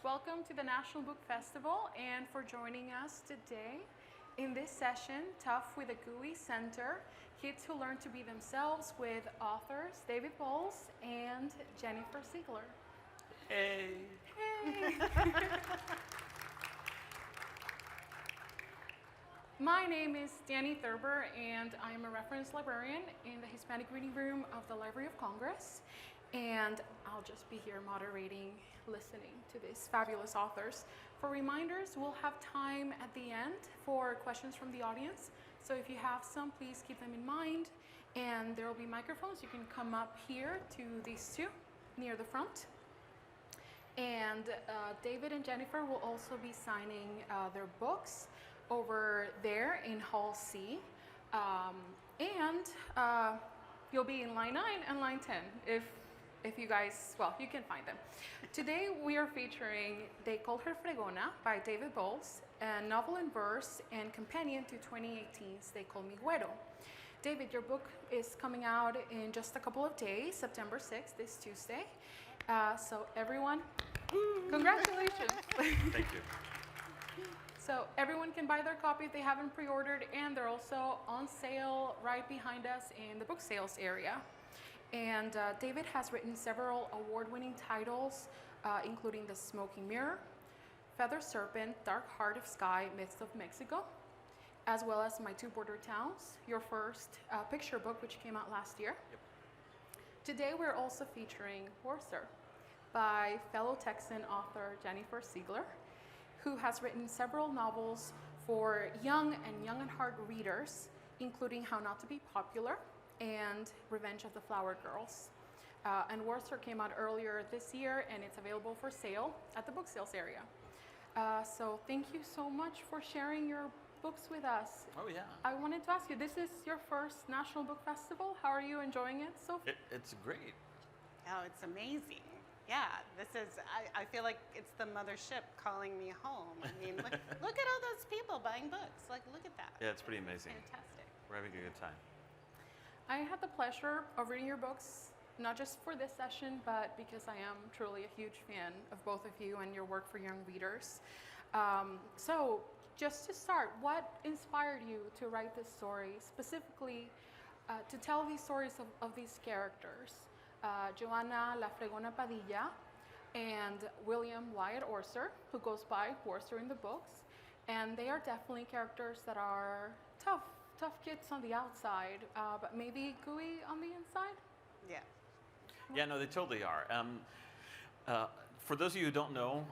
Welcome to the National Book Festival and for joining us today. In this session, Tough with a GUI Center, kids who learn to be themselves with authors David Bowles and Jennifer Siegler. Hey. Hey! My name is Danny Thurber and I'm a reference librarian in the Hispanic Reading Room of the Library of Congress. And I'll just be here moderating, listening to these fabulous authors. For reminders, we'll have time at the end for questions from the audience. So if you have some, please keep them in mind. And there will be microphones. You can come up here to these two near the front. And David and Jennifer will also be signing their books over there in Hall C. You'll be in line 9 and line 10 if you guys, well, you can find them. Today we are featuring They Call Her Fregona by David Bowles, a novel in verse and companion to 2018's They Call Me Güero. David, your book is coming out in just a couple of days, September 6th, this Tuesday. So everyone, congratulations. Thank you. So everyone can buy their copy if they haven't pre-ordered, and they're also on sale right behind us in the book sales area. And David has written several award-winning titles, including The Smoking Mirror, Feather Serpent, Dark Heart of Sky, Myths of Mexico, as well as My Two Border Towns, your first picture book, which came out last year. Yep. Today we're also featuring Worser by fellow Texan author Jennifer Siegler, who has written several novels for young and heart readers, including How Not to Be Popular and Revenge of the Flower Girls. And Worser came out earlier this year, and it's available for sale at the book sales area. So thank you so much for sharing your books with us. Oh, yeah. I wanted to ask you, this is your first National Book Festival. How are you enjoying it so far? It's great. Oh, it's amazing. Yeah, this is, I feel like it's the mothership calling me home. I mean, look at all those people buying books. Like, look at that. Yeah, it's pretty amazing. Fantastic. We're having a good time. I had the pleasure of reading your books, not just for this session, but because I am truly a huge fan of both of you and your work for young readers. So just to start, what inspired you to write this story, specifically to tell these stories of these characters? Joanna La Fregona Padilla and William Wyatt Orser, who goes by Worser in the books. And they are definitely characters that are tough kids on the outside, but maybe gooey on the inside? Yeah. Yeah, no, they totally are. For those of you who don't know,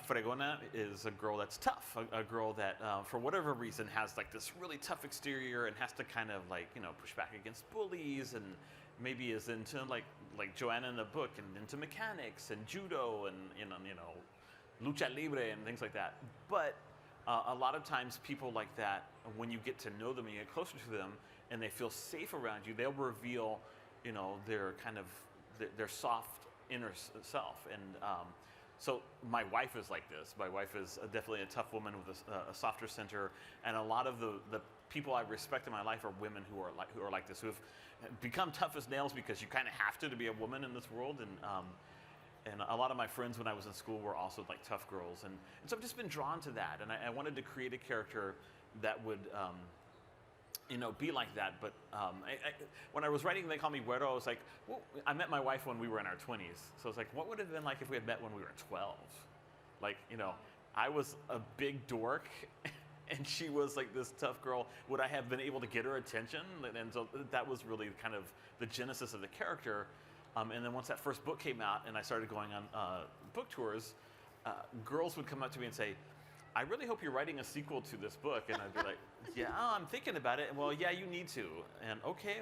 Fregona is a girl that's tough, a girl that, for whatever reason, has like this really tough exterior and has to kind of like, push back against bullies, and maybe is into like Joanna in the book, and into mechanics and judo and lucha libre and things like that. But a lot of times people like that, when you get to know them and you get closer to them and they feel safe around you, they'll reveal, their kind of their soft inner self. And so my wife is like this. My wife is definitely a tough woman with a softer center, and a lot of the people I respect in my life are women who are like this, who have become tough as nails because you kind of have to be a woman in this world. And a lot of my friends when I was in school were also like tough girls, and so I've just been drawn to that, and I wanted to create a character that would be like that. But when I was writing They Call Me Güero, I was like, well, I met my wife when we were in our 20s. So I was like, what would it have been like if we had met when we were 12? Like, I was a big dork and she was like this tough girl. Would I have been able to get her attention? And so that was really kind of the genesis of the character. And then once that first book came out and I started going on book tours, girls would come up to me and say, I really hope you're writing a sequel to this book. And I'd be like, yeah, I'm thinking about it. And well, yeah, you need to. And okay.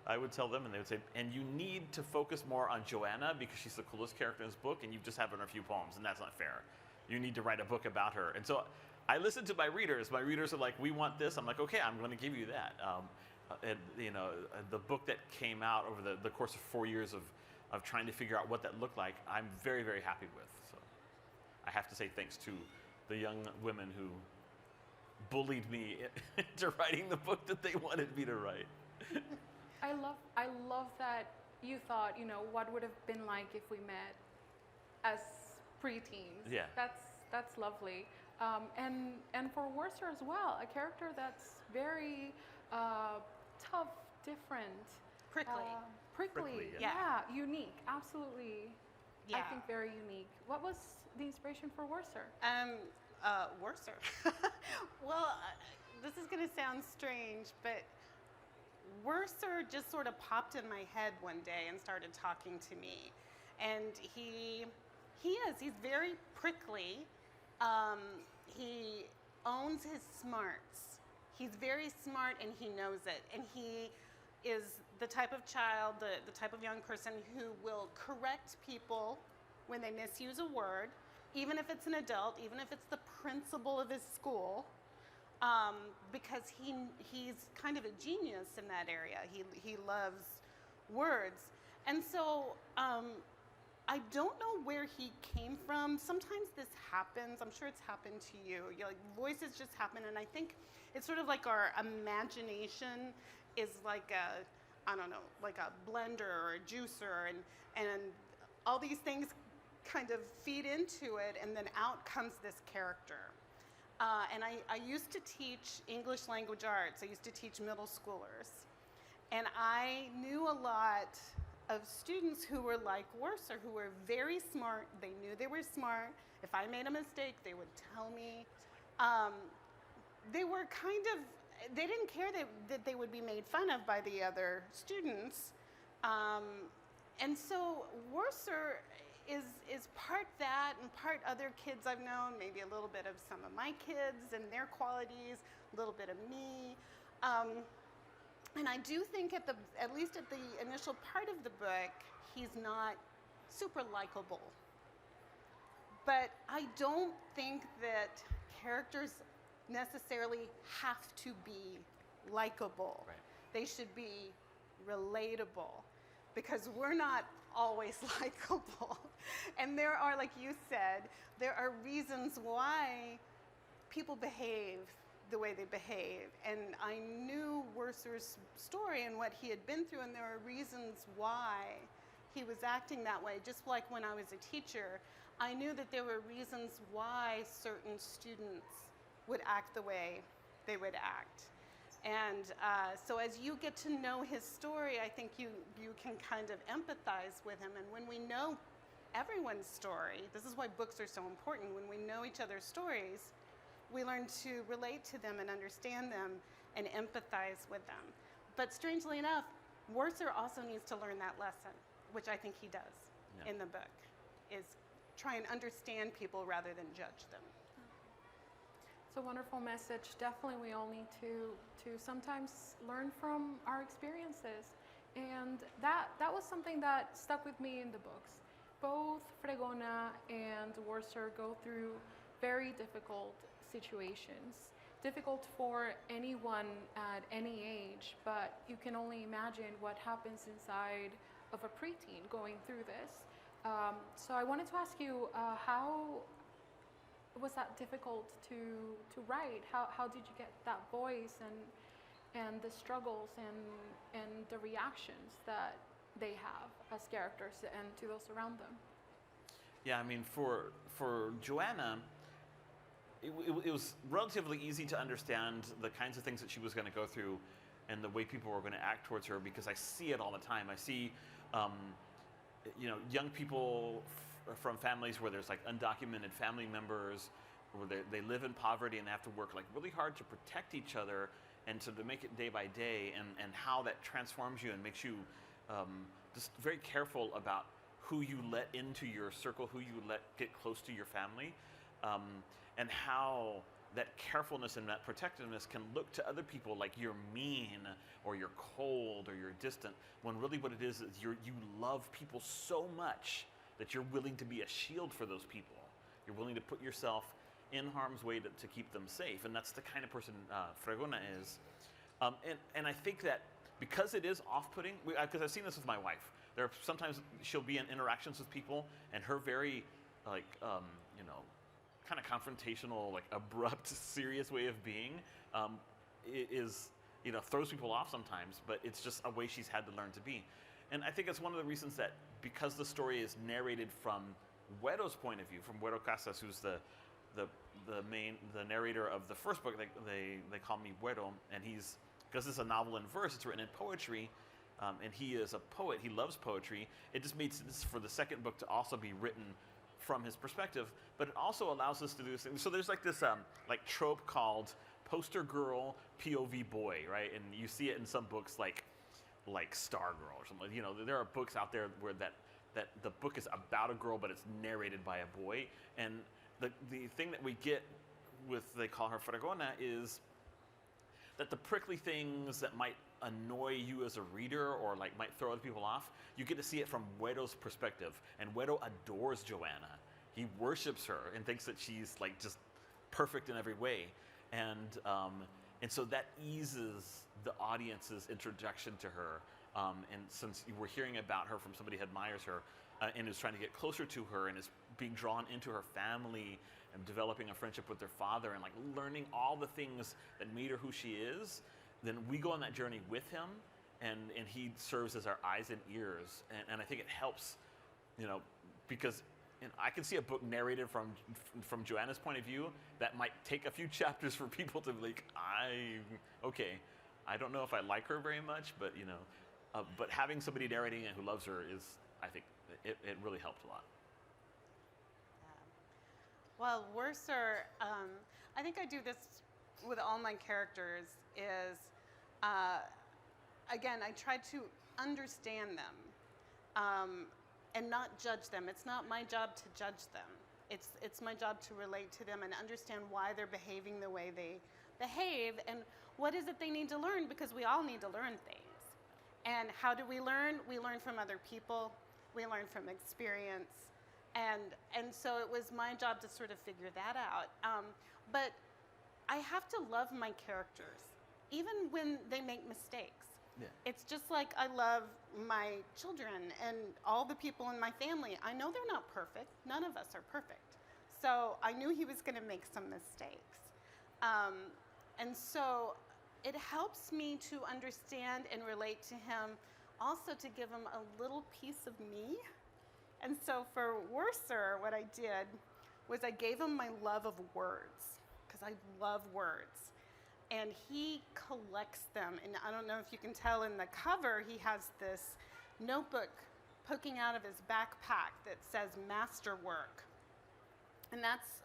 I would tell them, and they would say, and you need to focus more on Joanna because she's the coolest character in this book, and you just have her in a few poems, and that's not fair. You need to write a book about her. And so I listened to my readers. My readers are like, we want this. I'm like, okay, I'm going to give you that. The book that came out over the course of 4 years of trying to figure out what that looked like, I'm very, very happy with. So I have to say thanks to the young women who bullied me into writing the book that they wanted me to write. I love that you thought, what would have been like if we met as preteens. Yeah. That's lovely. And for Worcester as well, a character that's very tough, different, Prickly. Prickly, yeah, unique, absolutely. I Yeah. think very unique. What was the inspiration for Worcester? Worcester. Well, this is going to sound strange, but Worcester just sort of popped in my head one day and started talking to me. And he's very prickly. He owns his smarts. He's very smart and he knows it. And he is the type of child, the type of young person who will correct people when they misuse a word, even if it's an adult, even if it's the principal of his school, because he's kind of a genius in that area. He loves words. And so I don't know where he came from. Sometimes this happens. I'm sure it's happened to you. Like voices just happen, and I think it's sort of like our imagination is like I don't know, like a blender or a juicer, and all these things kind of feed into it, and then out comes this character. And I used to teach English language arts. I used to teach middle schoolers. And I knew a lot of students who were like Worcester, who were very smart. They knew they were smart. If I made a mistake, they would tell me. They were they didn't care that they would be made fun of by the other students. And so Worcester is part that and part other kids I've known, maybe a little bit of some of my kids and their qualities, a little bit of me. And I do think at least at the initial part of the book, he's not super likable. But I don't think that characters necessarily have to be likable. Right. They should be relatable, because we're not always likable. And there are, like you said, there are reasons why people behave the way they behave. And I knew Worcester's story and what he had been through, and there are reasons why he was acting that way. Just like when I was a teacher, I knew that there were reasons why certain students would act the way they would act. And so as you get to know his story, I think you can kind of empathize with him. And when we know everyone's story, this is why books are so important. When we know each other's stories, we learn to relate to them and understand them and empathize with them. But strangely enough, Worcester also needs to learn that lesson, which I think he does in the book, is try and understand people rather than judge them. It's a wonderful message. Definitely, we all need to sometimes learn from our experiences, and that was something that stuck with me in the books. Both Fregona and Worcester go through very difficult situations, difficult for anyone at any age. But you can only imagine what happens inside of a preteen going through this. So I wanted to ask you, how was that difficult to write? How did you get that voice and the struggles and the reactions that they have as characters and to those around them? Yeah, I mean, for Joanna, it was relatively easy to understand the kinds of things that she was going to go through and the way people were going to act towards her, because I see it all the time. I see, young people from families where there's like undocumented family members, where they live in poverty and they have to work like really hard to protect each other and to make it day by day, and how that transforms you and makes you just very careful about who you let into your circle, who you let get close to your family, and how that carefulness and that protectiveness can look to other people like you're mean or you're cold or you're distant, when really what it is you love people so much that you're willing to be a shield for those people. You're willing to put yourself in harm's way to keep them safe. And that's the kind of person Fregona is. And I think that because it is off-putting, because I've seen this with my wife. There are sometimes she'll be in interactions with people, and her very, kind of confrontational, like abrupt, serious way of being is, throws people off sometimes, but it's just a way she's had to learn to be. And I think it's one of the reasons that, because the story is narrated from Güero's point of view, from Güero Casas, who's the narrator of the first book. They call me Güero, and he's, because it's a novel in verse, it's written in poetry, and he is a poet. He loves poetry. It just made sense for the second book to also be written from his perspective, but it also allows us to do things. So there's like this like trope called poster girl POV boy, right? And you see it in some books like Stargirl or something. You know, there are books out there where that the book is about a girl, but it's narrated by a boy. And the thing that we get with, they call her Fregona, is that the prickly things that might annoy you as a reader or like might throw other people off, you get to see it from Güero's perspective. And Güero adores Joanna. He worships her and thinks that she's like just perfect in every way. And so that eases the audience's introduction to her. And since we're hearing about her from somebody who admires her and is trying to get closer to her and is being drawn into her family and developing a friendship with their father and like learning all the things that made her who she is, then we go on that journey with him, and he serves as our eyes and ears. And I think it helps, you know, because I can see a book narrated from Joanna's point of view that might take a few chapters for people to be like, I don't know if I like her very much, but you know, but having somebody narrating it who loves her is, I think, it really helped a lot. Well, Worser, I think I do this with all my characters is, again, I try to understand them and not judge them. It's not my job to judge them. It's my job to relate to them and understand why they're behaving the way they behave and what is it they need to learn, because we all need to learn things. And how do we learn? We learn from other people. We learn from experience. And so it was my job to sort of figure that out. But I have to love my characters, even when they make mistakes. Yeah. It's just like I love my children and all the people in my family. I know they're not perfect. None of us are perfect. So I knew he was going to make some mistakes. And so it helps me to understand and relate to him, also to give him a little piece of me. And so for Worser, what I did was I gave him my love of words, because I love words. And he collects them. And I don't know if you can tell in the cover, he has this notebook poking out of his backpack that says masterwork. And that's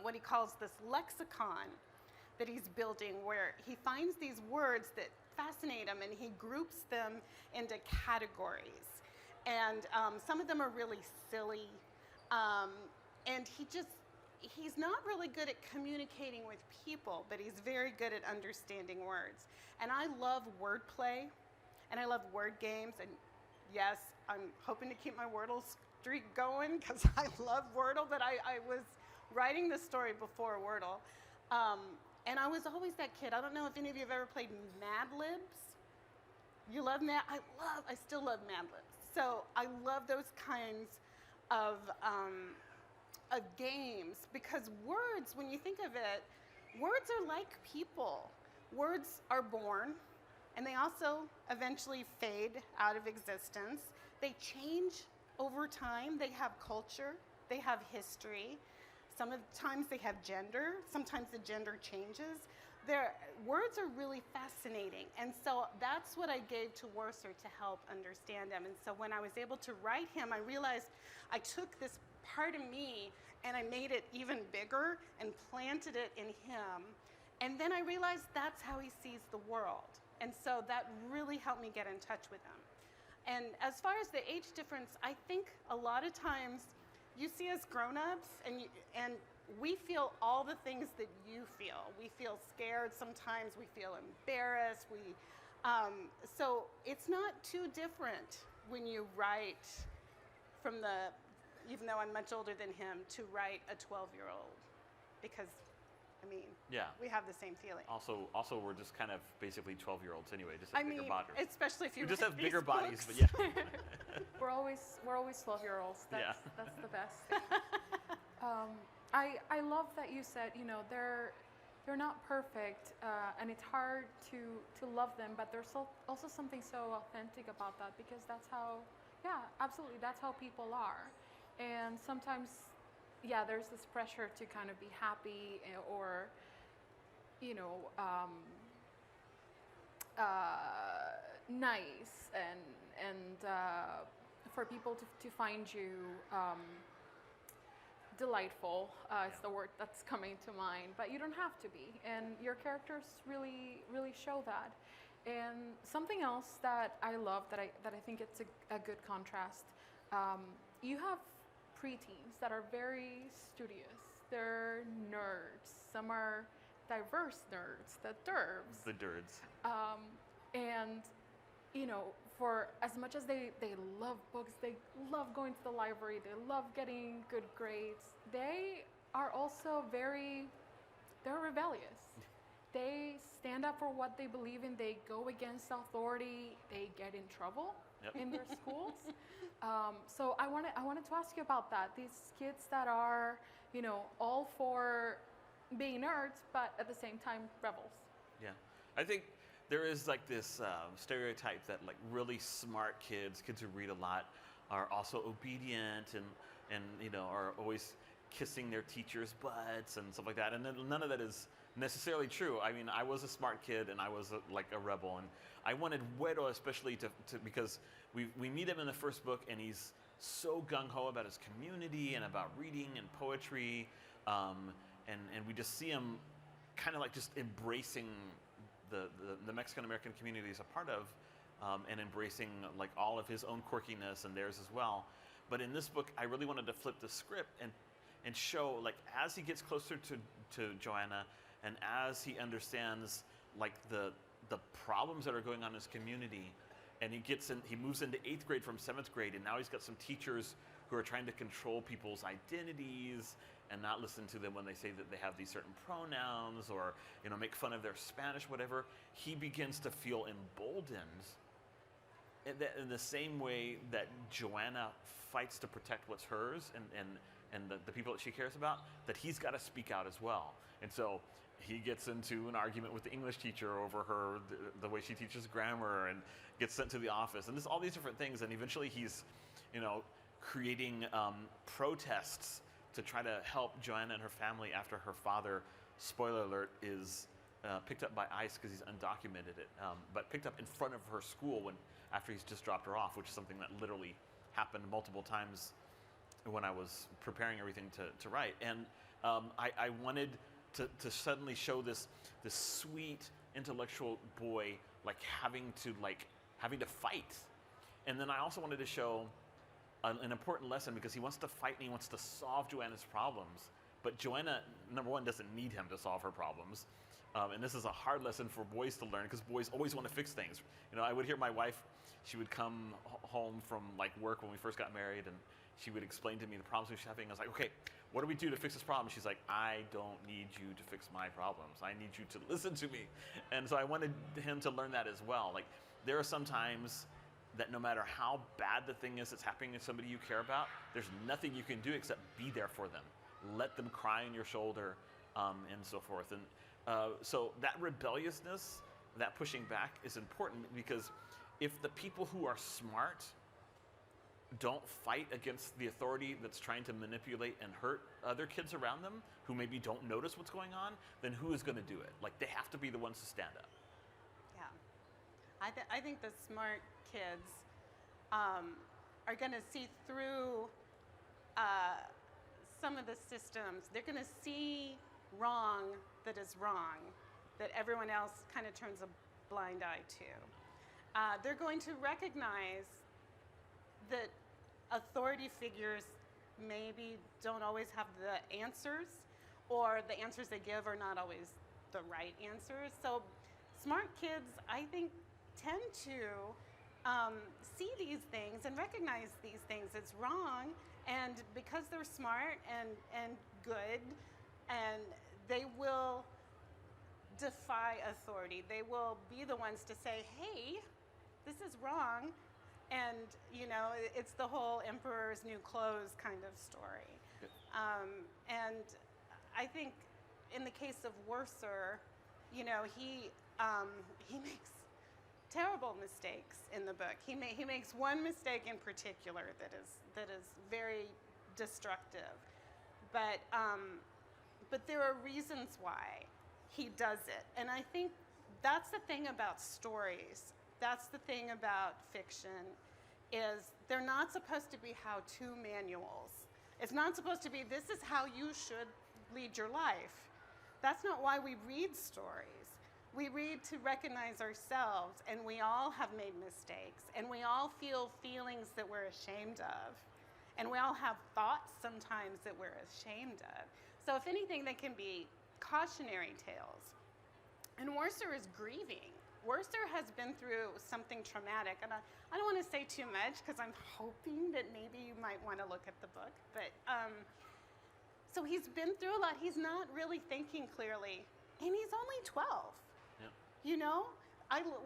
what he calls this lexicon that he's building, where he finds these words that fascinate him and he groups them into categories. And some of them are really silly. And he's not really good at communicating with people, but he's very good at understanding words. And I love wordplay, and I love word games. And yes, I'm hoping to keep my Wordle streak going, because I love Wordle, but I was writing this story before Wordle. And I was always that kid. I don't know if any of you have ever played Mad Libs. You love Mad? I still love Mad Libs. So I love those kinds of games, because words, when you think of it, words are like people. Words are born, and they also eventually fade out of existence. They change over time. They have culture. They have history. Sometimes they have gender. Sometimes the gender changes. Words are really fascinating, and so that's what I gave to Worser to help understand them. And so when I was able to write him, I realized I took this part of me and I made it even bigger and planted it in him. And then I realized that's how he sees the world. And so that really helped me get in touch with him. And as far as the age difference, I think a lot of times you see us grown-ups and we feel all the things that you feel. We feel scared sometimes, we feel embarrassed. So it's not too different when you write from even though I'm much older than him, to write a 12-year-old, because, I mean, yeah, we have the same feeling. Also, we're just kind of basically 12-year-olds anyway, just have bigger bodies. Especially if you just have read bigger these bodies, books. but yeah. We're always 12-year-olds. Yeah. That's the best. I love that you said, you know, they're not perfect, and it's hard to love them, but there's also something so authentic about that, because that's how, yeah, absolutely, that's how people are. And sometimes, yeah, there's this pressure to kind of be happy or, you know, nice and for people to find you delightful is the word that's coming to mind, but you don't have to be, and your characters really show that. And something else that I love that I think it's a good contrast, you have preteens that are very studious, they're nerds, some are diverse nerds, the derbs. The Dirds. And you know, for as much as they love books, they love going to the library, they love getting good grades, they are also they're rebellious. They stand up for what they believe in, they go against authority, they get in trouble in their schools. So I wanted to ask you about that. These kids that are, you know, all for being nerds, but at the same time rebels. Yeah, I think there is like this stereotype that like really smart kids who read a lot, are also obedient and you know are always kissing their teachers' butts and stuff like that. And then none of that is necessarily true. I mean, I was a smart kid and I was like a rebel, and I wanted Güero especially to because we meet him in the first book and he's so gung-ho about his community and about reading and poetry, and we just see him kind of like just embracing the Mexican American community he's a part of, and embracing like all of his own quirkiness and theirs as well. But in this book, I really wanted to flip the script and show like as he gets closer to Joanna and as he understands like the problems that are going on in his community, and he moves into 8th grade from 7th grade, and now he's got some teachers who are trying to control people's identities and not listen to them when they say that they have these certain pronouns or, you know, make fun of their Spanish, whatever. He begins to feel emboldened in the same way that Joanna fights to protect what's hers and the people that she cares about, that he's got to speak out as well. And so he gets into an argument with the English teacher over the way she teaches grammar, and gets sent to the office, and all these different things. And eventually he's, you know, creating protests to try to help Joanna and her family after her father, spoiler alert, is picked up by ICE because he's undocumented but picked up in front of her school after he's just dropped her off, which is something that literally happened multiple times when I was preparing everything to write. And I wanted to suddenly show this sweet intellectual boy like having to fight. And then I also wanted to show an important lesson, because he wants to fight and he wants to solve Joanna's problems. But Joanna, number one, doesn't need him to solve her problems. And this is a hard lesson for boys to learn, because boys always want to fix things. You know, I would hear my wife, she would come home from like work when we first got married, and she would explain to me the problems she was having. I was like, okay, what do we do to fix this problem? She's like, I don't need you to fix my problems. I need you to listen to me. And so I wanted him to learn that as well. Like, there are some times that no matter how bad the thing is that's happening to somebody you care about, there's nothing you can do except be there for them. Let them cry on your shoulder, and so forth. And so that rebelliousness, that pushing back is important, because if the people who are smart don't fight against the authority that's trying to manipulate and hurt other kids around them who maybe don't notice what's going on, then who is going to do it? Like, they have to be the ones to stand up. Yeah. I think the smart kids are going to see through some of the systems. They're going to see wrong that is wrong, that everyone else kind of turns a blind eye to. They're going to recognize that authority figures maybe don't always have the answers, or the answers they give are not always the right answers. So smart kids, I think, tend to see these things and recognize these things as wrong, and because they're smart and good, and they will defy authority. They will be the ones to say, hey, this is wrong. And, you know, it's the whole emperor's new clothes kind of story. And I think in the case of Worser, you know, he makes terrible mistakes in the book. He makes one mistake in particular that is very destructive. But there are reasons why he does it. And I think that's the thing about stories. That's the thing about fiction, is they're not supposed to be how-to manuals. It's not supposed to be, this is how you should lead your life. That's not why we read stories. We read to recognize ourselves, and we all have made mistakes, and we all feel feelings that we're ashamed of. And we all have thoughts sometimes that we're ashamed of. So if anything, they can be cautionary tales. And Worcester is grieving. Worcester has been through something traumatic. And I don't want to say too much because I'm hoping that maybe you might want to look at the book. But so he's been through a lot. He's not really thinking clearly. And he's only 12. Yeah. You know?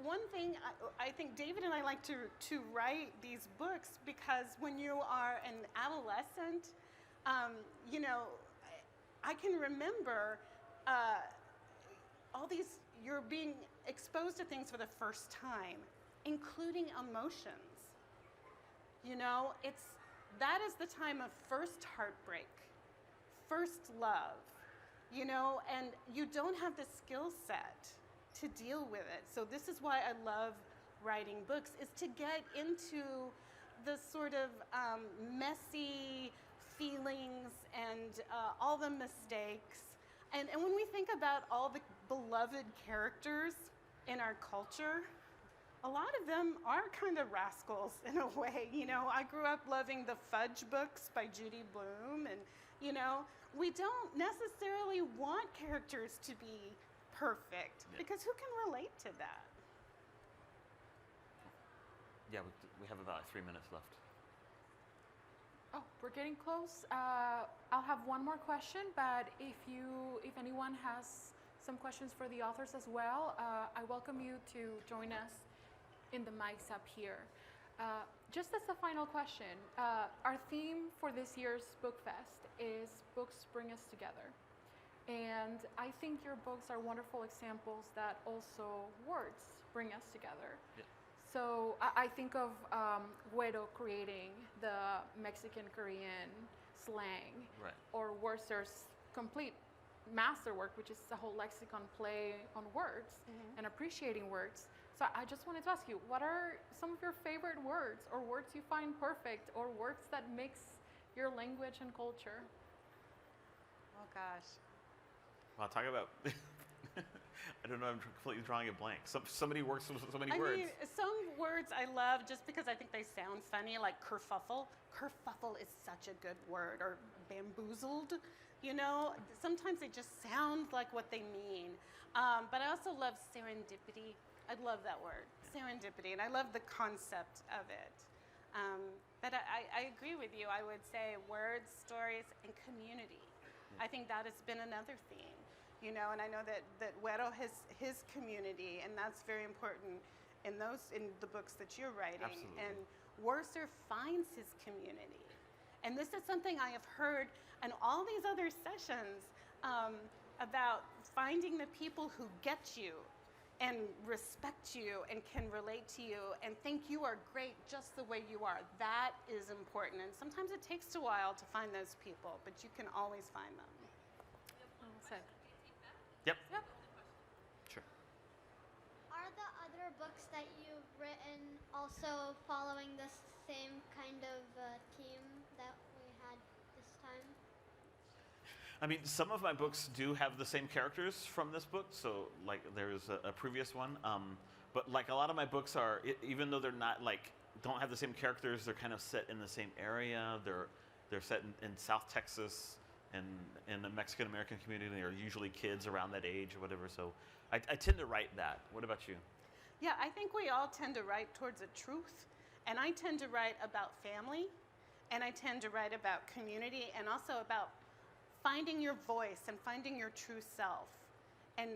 One thing, I think David and I like to write these books because when you are an adolescent, you know, I can remember all these, you're being exposed to things for the first time, including emotions. You know, that is the time of first heartbreak, first love, you know, and you don't have the skill set to deal with it. So this is why I love writing books, is to get into the sort of messy feelings and all the mistakes. And when we think about all the beloved characters in our culture, a lot of them are kind of rascals in a way. You know, I grew up loving the Fudge books by Judy Blume, and, you know, we don't necessarily want characters to be perfect, because who can relate to that? Yeah, we have about 3 minutes left. Oh, we're getting close. I'll have one more question, but if anyone has some questions for the authors as well, I welcome you to join us in the mics up here. Just as a final question, our theme for this year's Book Fest is Books Bring Us Together. And I think your books are wonderful examples that also words bring us together. Yeah. So I think of Güero creating the Mexican-Korean slang, Right. or Worcester's complete masterwork, which is a whole lexicon play on words and appreciating words. So I just wanted to ask you, what are some of your favorite words, or words you find perfect, or words that mix your language and culture? Oh gosh. Well, talk about, I don't know, I'm completely drawing a blank. So many words, so many words. I mean, some words I love just because I think they sound funny, like kerfuffle. Kerfuffle is such a good word, or bamboozled. You know, sometimes they just sound like what they mean. But I also love serendipity. I love that word, serendipity, and I love the concept of it. But I agree with you. I would say words, stories, and community. I think that has been another theme, you know, and I know that Güero has his community, and that's very important in the books that you're writing. Absolutely. And Worcester finds his community. And this is something I have heard in all these other sessions about finding the people who get you and respect you and can relate to you and think you are great just the way you are. That is important. And sometimes it takes a while to find those people, but you can always find them. Well said. Yep. Yep. Sure. Are the other books that you've written also following the same kind of theme that we had this time? I mean, some of my books do have the same characters from this book. So, like, there's a previous one. But like a lot of my books are, even though they're not like, don't have the same characters, they're kind of set in the same area. They're set in South Texas, and in the Mexican American community. They're usually kids around that age or whatever. So, I tend to write that. What about you? Yeah, I think we all tend to write towards a truth. And I tend to write about family, and I tend to write about community, and also about finding your voice and finding your true self, and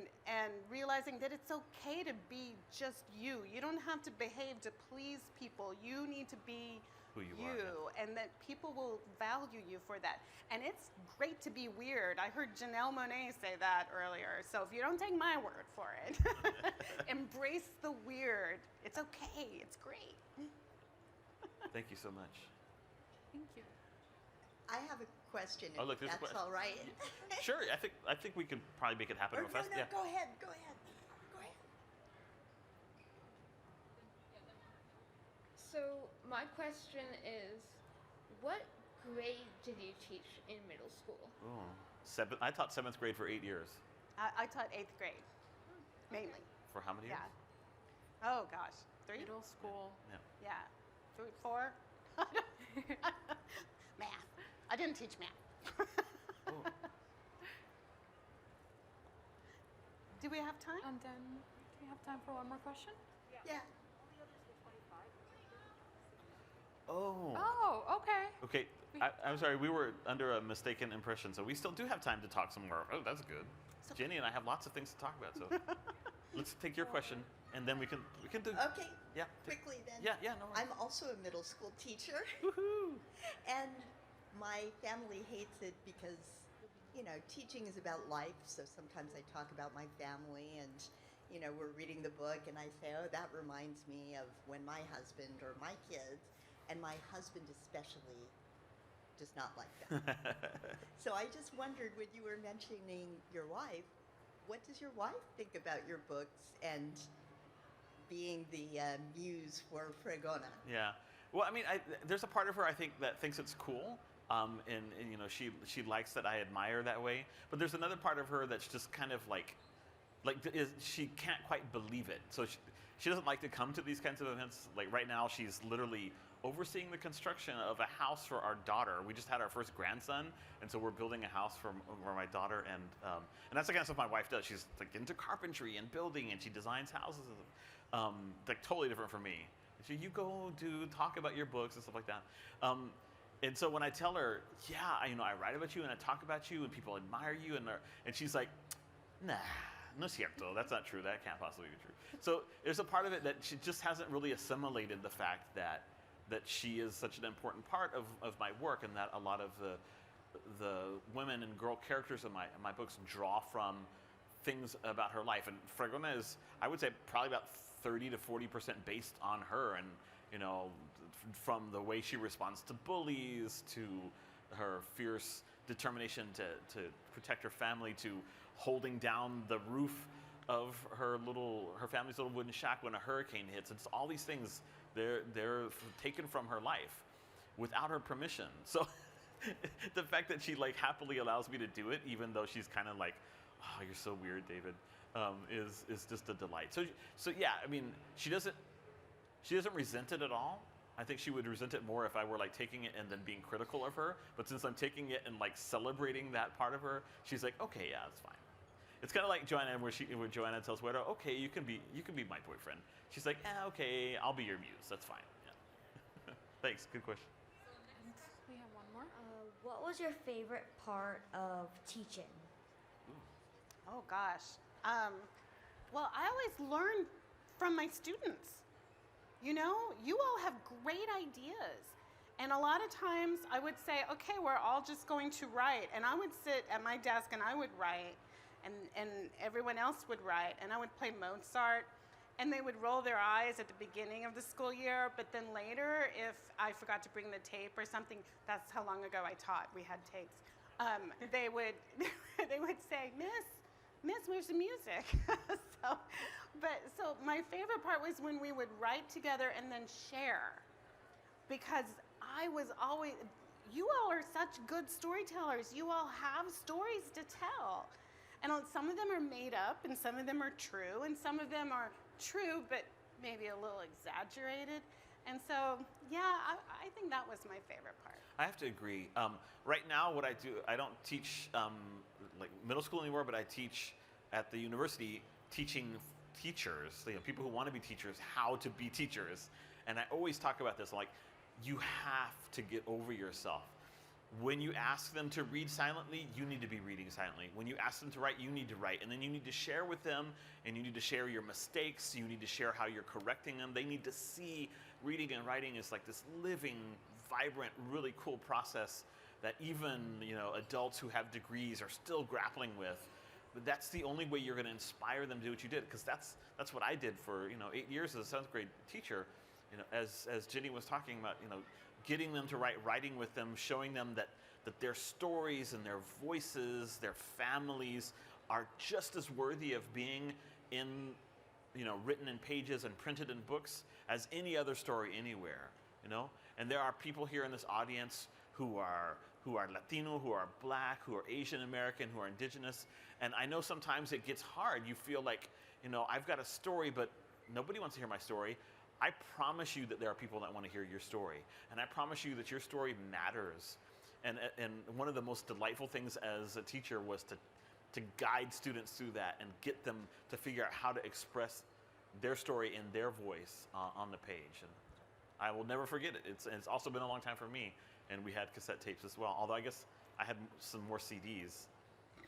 realizing that it's okay to be just you. You don't have to behave to please people. You need to be Who you are, yeah. and that people will value you for that. And it's great to be weird. I heard Janelle Monáe say that earlier. So if you don't take my word for it, embrace the weird. It's okay. It's great. Thank you so much. Thank you. I have a question, Oh, if look, there's a that's question. all right. Sure, I think we could probably make it happen Or real no, fast. no, Yeah. go ahead, go ahead. Go ahead. So my question is, what grade did you teach in middle school? Ooh, I taught 7th grade for 8 years. I taught 8th grade, mainly. For how many years? Yeah. Oh gosh, 3? Middle school. Yeah, 3, 4. Math. I didn't teach math. Oh. Do we have time? And then, do we have time for one more question? Yeah. Oh. Oh, okay. Okay, I'm sorry, we were under a mistaken impression, so we still do have time to talk some more. Oh, that's good. Jenny and I have lots of things to talk about, so let's take your question, and then we can do. Okay, Yeah. quickly then. Yeah, no worries. I'm also a middle school teacher, Woohoo! and my family hates it because, you know, teaching is about life, so sometimes I talk about my family and, you know, we're reading the book and I say, oh, that reminds me of when my husband or my kids, and my husband especially does not like that. So I just wondered, when you were mentioning your wife, what does your wife think about your books and being the muse for Fregona? Yeah. Well, I mean, there's a part of her I think that thinks it's cool, and you know she likes that I admire that way. But there's another part of her that's just kind of like she can't quite believe it. So she doesn't like to come to these kinds of events. Like right now, she's literally overseeing the construction of a house for our daughter. We just had our first grandson, and so we're building a house for my daughter, and that's the kind of stuff my wife does. She's like into carpentry and building, and she designs houses, like totally different from me. So you go talk about your books and stuff like that. And so when I tell her, yeah, I write about you and I talk about you and people admire you, and she's like, nah, no es cierto, that's not true. That can't possibly be true. So there's a part of it that she just hasn't really assimilated the fact that she is such an important part of my work, and that a lot of the women and girl characters in my books draw from things about her life. And Fregona is, I would say, probably about 30 to 40% based on her, and from the way she responds to bullies, to her fierce determination to protect her family, to holding down the roof of her family's little wooden shack when a hurricane hits. It's all these things. They're taken from her life without her permission. So the fact that she like happily allows me to do it, even though she's kind of like, oh, you're so weird, David, is just a delight. So yeah, I mean, she doesn't resent it at all. I think she would resent it more if I were like taking it and then being critical of her. But since I'm taking it and like celebrating that part of her, she's like, okay, yeah, that's fine. It's kind of like Joanna, when Joanna tells Wero, okay, you can be my boyfriend. She's like, okay, I'll be your muse. That's fine. Yeah. Thanks. Good question. And we have one more. What was your favorite part of teaching? Oh gosh. Well, I always learn from my students. You know, you all have great ideas. And a lot of times I would say, okay, we're all just going to write. And I would sit at my desk and I would write, and everyone else would write. And I would play Mozart, and they would roll their eyes at the beginning of the school year. But then later, if I forgot to bring the tape or something, that's how long ago I taught. We had tapes. They would say, Miss, where's the music? So my favorite part was when we would write together and then share, because I was always, you all are such good storytellers. You all have stories to tell. And some of them are made up, and some of them are true, and some of them are true, but maybe a little exaggerated. And so, yeah, I think that was my favorite part. I have to agree. Right now, what I do, I don't teach like middle school anymore, but I teach at the university, teaching teachers, people who want to be teachers, how to be teachers. And I always talk about this, like, you have to get over yourself. When you ask them to read silently, you need to be reading silently. When you ask them to write, you need to write. And then you need to share with them, and you need to share your mistakes. You need to share how you're correcting them. They need to see reading and writing is like this living, vibrant, really cool process that even adults who have degrees are still grappling with. But that's the only way you're going to inspire them to do what you did, because that's what I did for 8 years as a 7th grade teacher. As Jenny was talking about, getting them to writing with them, showing them that that their stories and their voices, their families are just as worthy of being in, written in pages and printed in books as any other story anywhere, And there are people here in this audience who are Latino, who are Black, who are Asian American, who are Indigenous. And I know sometimes it gets hard. You feel like, I've got a story, but nobody wants to hear my story. I promise you that there are people that want to hear your story. And I promise you that your story matters. And one of the most delightful things as a teacher was to guide students through that and get them to figure out how to express their story in their voice on the page. And I will never forget it. It's also been a long time for me. And we had cassette tapes as well. Although I guess I had some more CDs,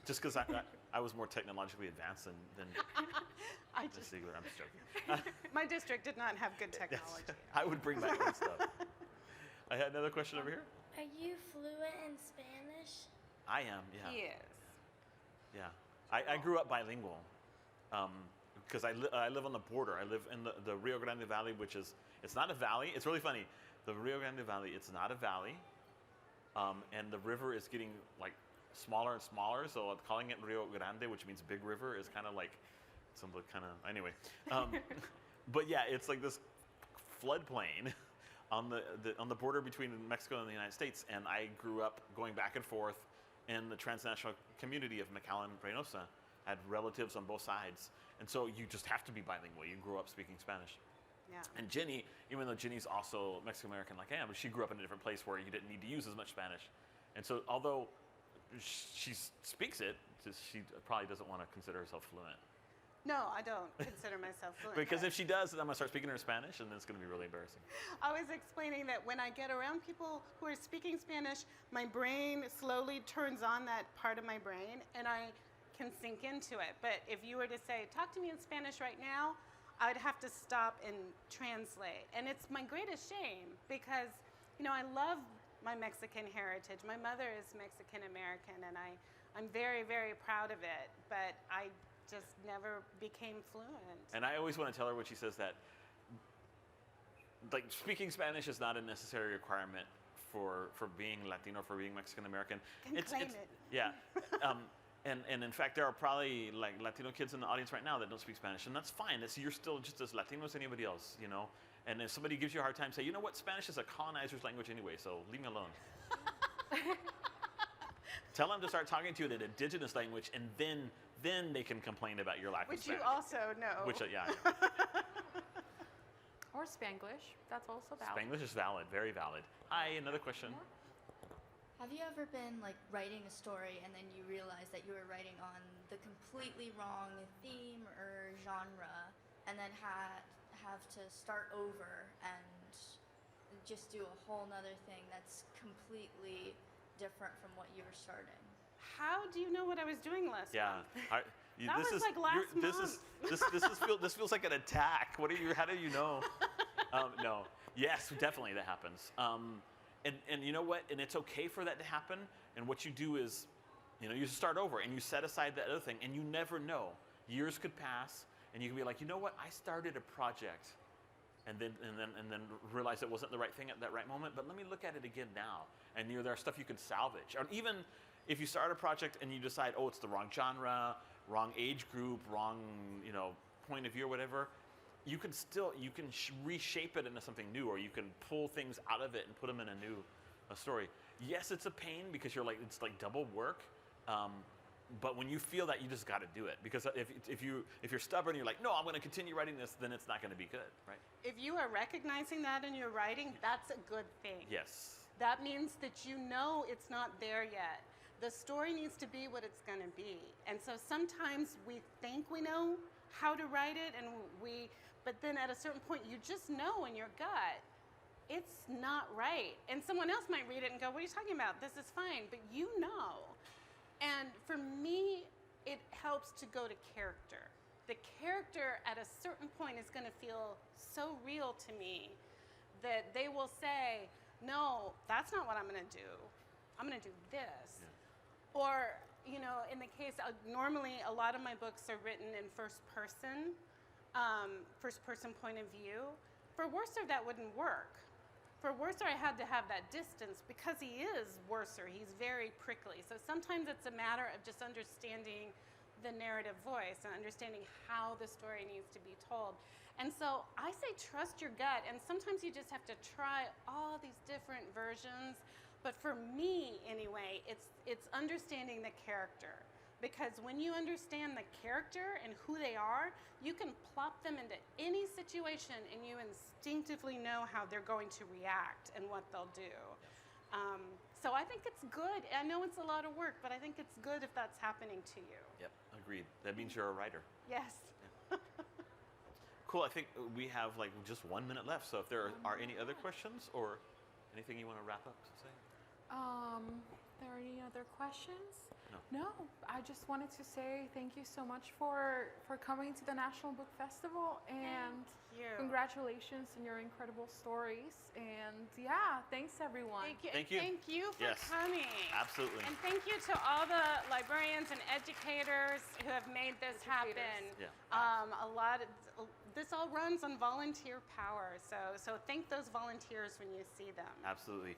just because I was more technologically advanced than the Ziegler. I'm just joking. My district did not have good technology. Yes. I would bring my own stuff. I had another question over here. Are you fluent in Spanish? I am, yeah. He is. Yeah. I grew up bilingual because I live on the border. I live in the Rio Grande Valley, it's not a valley. It's really funny. The Rio Grande Valley, it's not a valley. And the river is getting like smaller and smaller. So calling it Rio Grande, which means big river, is kind of like anyway. But yeah, it's like this floodplain on the border between Mexico and the United States. And I grew up going back and forth in the transnational community of McAllen, Reynosa. I had relatives on both sides. And so you just have to be bilingual. You grew up speaking Spanish. Yeah. And Jenny, even though Jenny's also Mexican American like I am, she grew up in a different place where you didn't need to use as much Spanish. And so although she speaks it, she probably doesn't want to consider herself fluent. No, I don't consider myself fluent. Because if she does, then I'm going to start speaking to her Spanish, and then it's going to be really embarrassing. I was explaining that when I get around people who are speaking Spanish, my brain slowly turns on that part of my brain, and I can sink into it. But if you were to say, talk to me in Spanish right now, I'd have to stop and translate. And it's my greatest shame because, I love my Mexican heritage. My mother is Mexican American, and I'm very, very proud of it. But I just never became fluent. And I always want to tell her when she says that, like, speaking Spanish is not a necessary requirement for being Latino, for being Mexican American. Claim it. Yeah. And in fact, there are probably like Latino kids in the audience right now that don't speak Spanish, and that's fine. You're still just as Latino as anybody else, And if somebody gives you a hard time, say, you know what, Spanish is a colonizer's language anyway, so leave me alone. Tell them to start talking to you in an indigenous language, and then they can complain about your lack of Spanish. Which you also know. Which, yeah. Or Spanglish. That's also valid. Spanglish is valid, very valid. Hi, another question. Have you ever been like writing a story and then you realize that you were writing on the completely wrong theme or genre, and then have to start over and just do a whole nother thing that's completely different from what you were starting? How do you know what I was doing last month? That was like last month. This feels like an attack. How do you know? No. Yes, definitely that happens. And you know what? And it's okay for that to happen. And what you do is, you start over and you set aside that other thing, and you never know. Years could pass, and you can be like, you know what? I started a project, and then realize it wasn't the right thing at that right moment. But let me look at it again now. And there are stuff you can salvage. Or even if you start a project and you decide, oh, it's the wrong genre, wrong age group, wrong point of view or whatever. You can reshape it into something new, or you can pull things out of it and put them in a new story. Yes, it's a pain because it's like double work. But when you feel that, you just got to do it, because if you're stubborn, you're like, no, I'm going to continue writing this, then it's not going to be good, right? If you are recognizing that in your writing, that's a good thing. Yes. That means that it's not there yet. The story needs to be what it's going to be. And so sometimes we think we know how to write it, but then at a certain point, you just know in your gut, it's not right. And someone else might read it and go, what are you talking about? This is fine, but you know. And for me, it helps to go to character. The character at a certain point is going to feel so real to me that they will say, no, that's not what I'm going to do. I'm going to do this. Yeah. Or, in the case, normally a lot of my books are written in first person point of view. For Worcester, that wouldn't work For Worcer, I had to have that distance because he is Worcer. He's very prickly. So sometimes it's a matter of just understanding the narrative voice and understanding how the story needs to be told. And so I say trust your gut, and sometimes you just have to try all these different versions. But for me, anyway, it's understanding the character. Because when you understand the character and who they are, you can plop them into any situation and you instinctively know how they're going to react and what they'll do. So I think it's good. I know it's a lot of work, but I think it's good if that's happening to you. Yep, agreed. That means you're a writer. Yes. Cool. I think we have like just 1 minute left. So if there are any other questions or anything you want to wrap up to say? There are any other questions? No. I just wanted to say thank you so much for coming to the National Book Festival, and Thank you. congratulations on your incredible stories. And yeah, thanks everyone. Thank you. Thank you. Thank you for Yes. coming. Absolutely. And thank you to all the librarians and educators who have made this happen. Yeah. This all runs on volunteer power. So thank those volunteers when you see them. Absolutely.